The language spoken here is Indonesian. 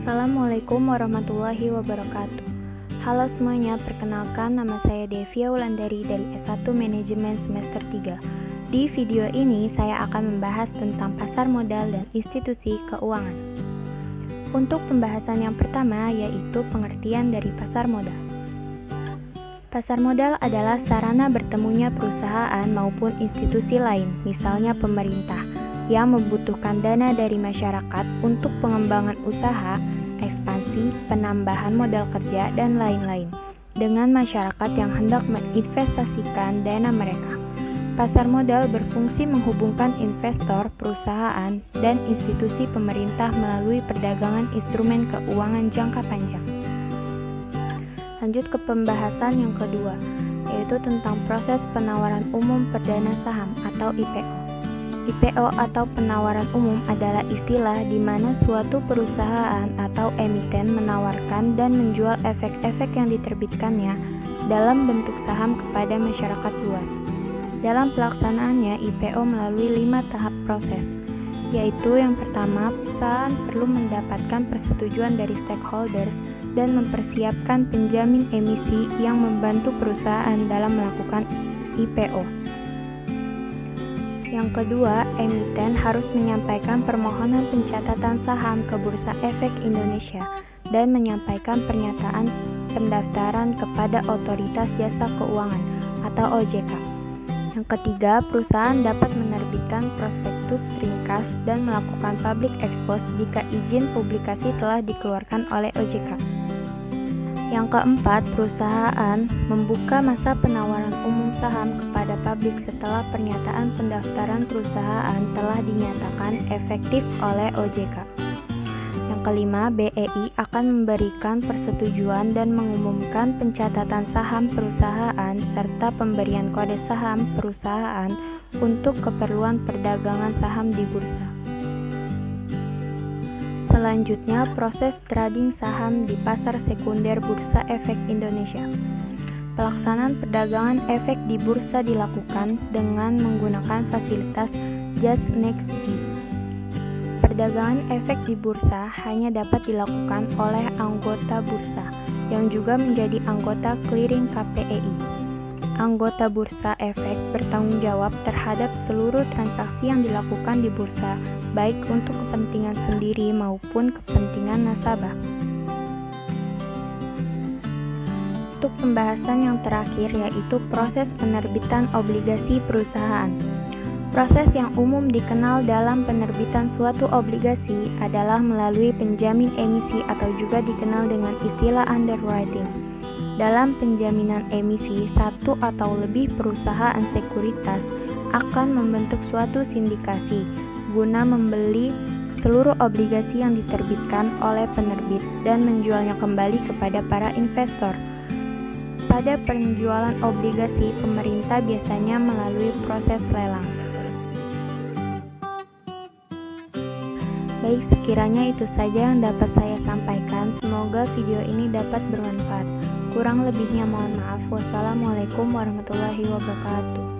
Assalamualaikum warahmatullahi wabarakatuh. Halo semuanya, perkenalkan nama saya Devia Wulandari dari S1 Manajemen semester 3. Di video ini saya akan membahas tentang pasar modal dan institusi keuangan. Untuk pembahasan yang pertama yaitu pengertian dari pasar modal. Pasar modal adalah sarana bertemunya perusahaan maupun institusi lain, misalnya pemerintah, yang membutuhkan dana dari masyarakat untuk pengembangan usaha, ekspansi, penambahan modal kerja, dan lain-lain, dengan masyarakat yang hendak menginvestasikan dana mereka. Pasar modal berfungsi menghubungkan investor, perusahaan, dan institusi pemerintah melalui perdagangan instrumen keuangan jangka panjang. Lanjut ke pembahasan yang kedua, yaitu tentang proses penawaran umum perdana saham atau IPO. IPO atau penawaran umum adalah istilah di mana suatu perusahaan atau emiten menawarkan dan menjual efek-efek yang diterbitkannya dalam bentuk saham kepada masyarakat luas. Dalam pelaksanaannya, IPO melalui 5 tahap proses, yaitu yang pertama, perusahaan perlu mendapatkan persetujuan dari stakeholders dan mempersiapkan penjamin emisi yang membantu perusahaan dalam melakukan IPO. Yang kedua, emiten harus menyampaikan permohonan pencatatan saham ke Bursa Efek Indonesia dan menyampaikan pernyataan pendaftaran kepada Otoritas Jasa Keuangan atau OJK. Yang ketiga, perusahaan dapat menerbitkan prospektus ringkas dan melakukan public expose jika izin publikasi telah dikeluarkan oleh OJK. Yang keempat, perusahaan membuka masa penawaran umum saham kepada publik setelah pernyataan pendaftaran perusahaan telah dinyatakan efektif oleh OJK. Yang kelima, BEI akan memberikan persetujuan dan mengumumkan pencatatan saham perusahaan serta pemberian kode saham perusahaan untuk keperluan perdagangan saham di bursa. Selanjutnya, proses trading saham di pasar sekunder Bursa Efek Indonesia. Pelaksanaan perdagangan efek di bursa dilakukan dengan menggunakan fasilitas Just Next G. Perdagangan efek di bursa hanya dapat dilakukan oleh anggota bursa yang juga menjadi anggota clearing KPEI. Anggota Bursa Efek bertanggung jawab terhadap seluruh transaksi yang dilakukan di bursa, baik untuk kepentingan sendiri maupun kepentingan nasabah. Untuk pembahasan yang terakhir yaitu proses penerbitan obligasi perusahaan. Proses yang umum dikenal dalam penerbitan suatu obligasi adalah melalui penjamin emisi atau juga dikenal dengan istilah underwriting. Dalam penjaminan emisi, satu atau lebih perusahaan sekuritas akan membentuk suatu sindikasi guna membeli seluruh obligasi yang diterbitkan oleh penerbit dan menjualnya kembali kepada para investor. Pada penjualan obligasi, pemerintah biasanya melalui proses lelang. Baik, sekiranya itu saja yang dapat saya sampaikan. Semoga video ini dapat bermanfaat. Kurang lebihnya mohon maaf. Wassalamualaikum warahmatullahi wabarakatuh.